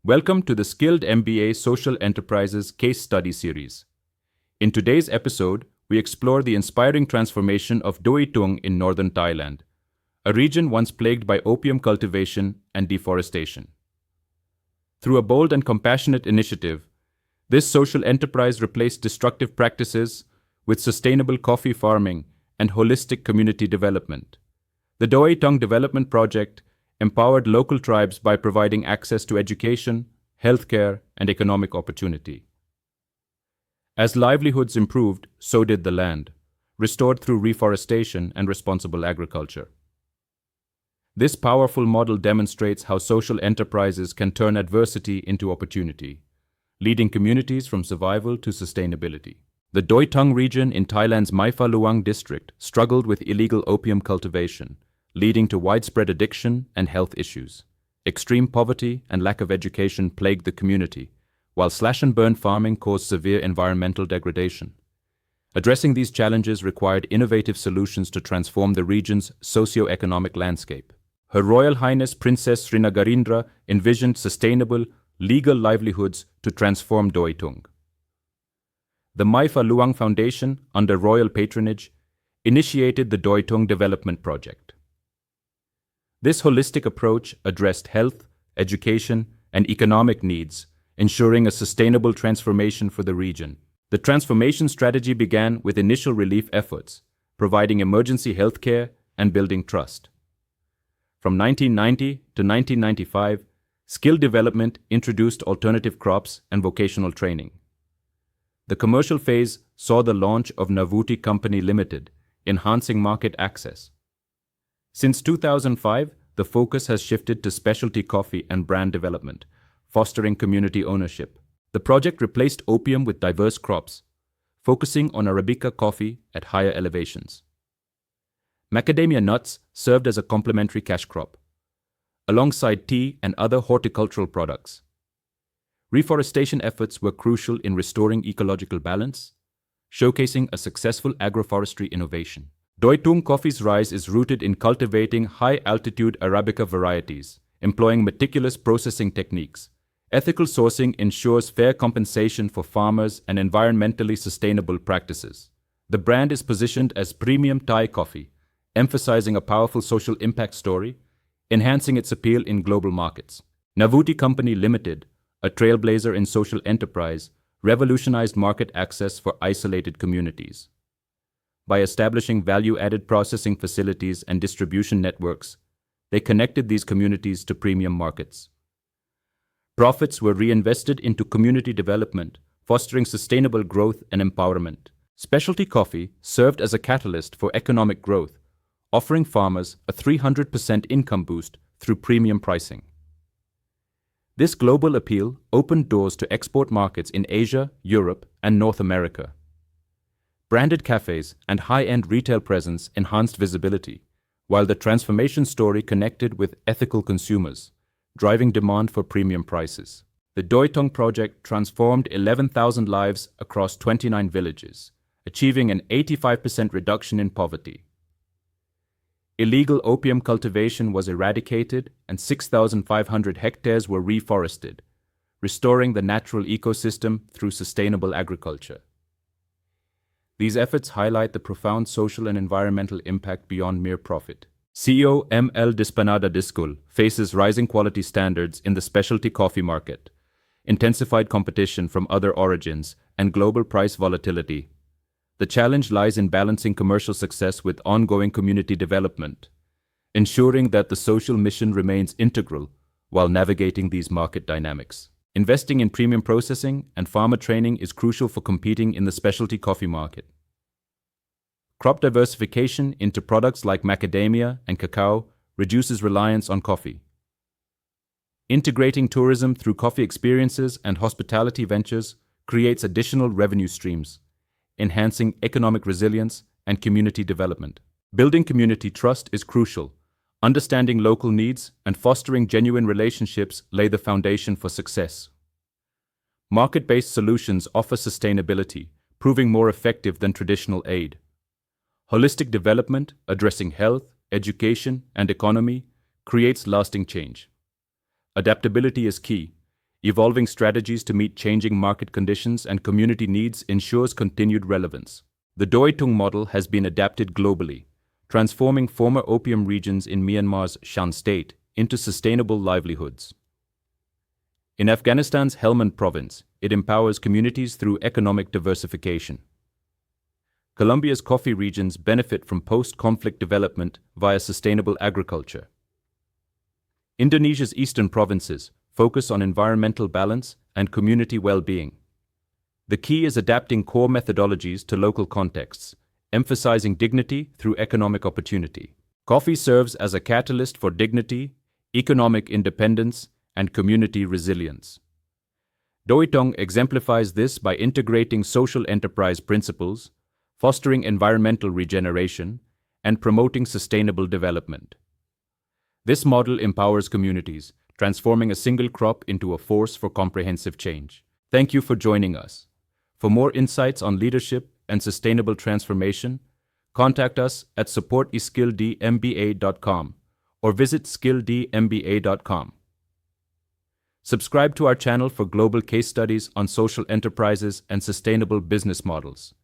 Welcome to the Skilled MBA Social Enterprises Case Study Series. In today's episode, we explore the inspiring transformation of Doi Tung in northern Thailand, a region once plagued by opium cultivation and deforestation. Through a bold and compassionate initiative, this social enterprise replaced destructive practices with sustainable coffee farming and holistic community development. The Doi Tung Development Project empowered local tribes by providing access to education, healthcare, and economic opportunity. As livelihoods improved, so did the land, restored through reforestation and responsible agriculture. This powerful model demonstrates how social enterprises can turn adversity into opportunity, leading communities from survival to sustainability. The Doi Tung region in Thailand's Mae Fah Luang district struggled with illegal opium cultivation, leading to widespread addiction and health issues. Extreme poverty and lack of education plagued the community, while slash-and-burn farming caused severe environmental degradation. Addressing these challenges required innovative solutions to transform the region's socio-economic landscape. Her Royal Highness Princess Srinagarindra envisioned sustainable, legal livelihoods to transform Doi Tung. The Mae Fah Luang Foundation, under royal patronage, initiated the Doi Tung Development Project. This holistic approach addressed health, education, and economic needs, ensuring a sustainable transformation for the region. The transformation strategy began with initial relief efforts, providing emergency health care and building trust. From 1990 to 1995, skill development introduced alternative crops and vocational training. The commercial phase saw the launch of Navuti Company Limited, enhancing market access. Since 2005, the focus has shifted to specialty coffee and brand development, fostering community ownership. The project replaced opium with diverse crops, focusing on Arabica coffee at higher elevations. Macadamia nuts served as a complementary cash crop, alongside tea and other horticultural products. Reforestation efforts were crucial in restoring ecological balance, showcasing a successful agroforestry innovation. Doi Tung Coffee's rise is rooted in cultivating high-altitude Arabica varieties, employing meticulous processing techniques. Ethical sourcing ensures fair compensation for farmers and environmentally sustainable practices. The brand is positioned as premium Thai coffee, emphasizing a powerful social impact story, enhancing its appeal in global markets. Navuti Company Limited, a trailblazer in social enterprise, revolutionized market access for isolated communities. By establishing value-added processing facilities and distribution networks, they connected these communities to premium markets. Profits were reinvested into community development, fostering sustainable growth and empowerment. Specialty coffee served as a catalyst for economic growth, offering farmers a 300% income boost through premium pricing. This global appeal opened doors to export markets in Asia, Europe, and North America. Branded cafes and high-end retail presence enhanced visibility, while the transformation story connected with ethical consumers, driving demand for premium prices. The Doi Tung project transformed 11,000 lives across 29 villages, achieving an 85% reduction in poverty. Illegal opium cultivation was eradicated and 6,500 hectares were reforested, restoring the natural ecosystem through sustainable agriculture. These efforts highlight the profound social and environmental impact beyond mere profit. CEO M.L. Dispanada Diskul faces rising quality standards in the specialty coffee market, intensified competition from other origins, and global price volatility. The challenge lies in balancing commercial success with ongoing community development, ensuring that the social mission remains integral while navigating these market dynamics. Investing in premium processing and farmer training is crucial for competing in the specialty coffee market. Crop diversification into products like macadamia and cacao reduces reliance on coffee. Integrating tourism through coffee experiences and hospitality ventures creates additional revenue streams, enhancing economic resilience and community development. Building community trust is crucial. Understanding local needs and fostering genuine relationships lay the foundation for success. Market-based solutions offer sustainability, proving more effective than traditional aid. Holistic development, addressing health, education, and economy, creates lasting change. Adaptability is key, Evolving strategies to meet changing market conditions and community needs ensures continued relevance. The Doi Tung model has been adapted globally, transforming former opium regions in Myanmar's Shan state into sustainable livelihoods. In Afghanistan's Helmand province, it empowers communities through economic diversification. Colombia's coffee regions benefit from post-conflict development via sustainable agriculture. Indonesia's eastern provinces focus on environmental balance and community well-being. The key is adapting core methodologies to local contexts, emphasizing dignity through economic opportunity. Coffee serves as a catalyst for dignity, economic independence, and community resilience. Doi Tung exemplifies this by integrating social enterprise principles, fostering environmental regeneration, and promoting sustainable development. This model empowers communities, transforming a single crop into a force for comprehensive change. Thank you for joining us. For more insights on leadership and sustainable transformation, contact us at support@skilldmba.com or visit skilldmba.com. Subscribe to our channel for global case studies on social enterprises and sustainable business models.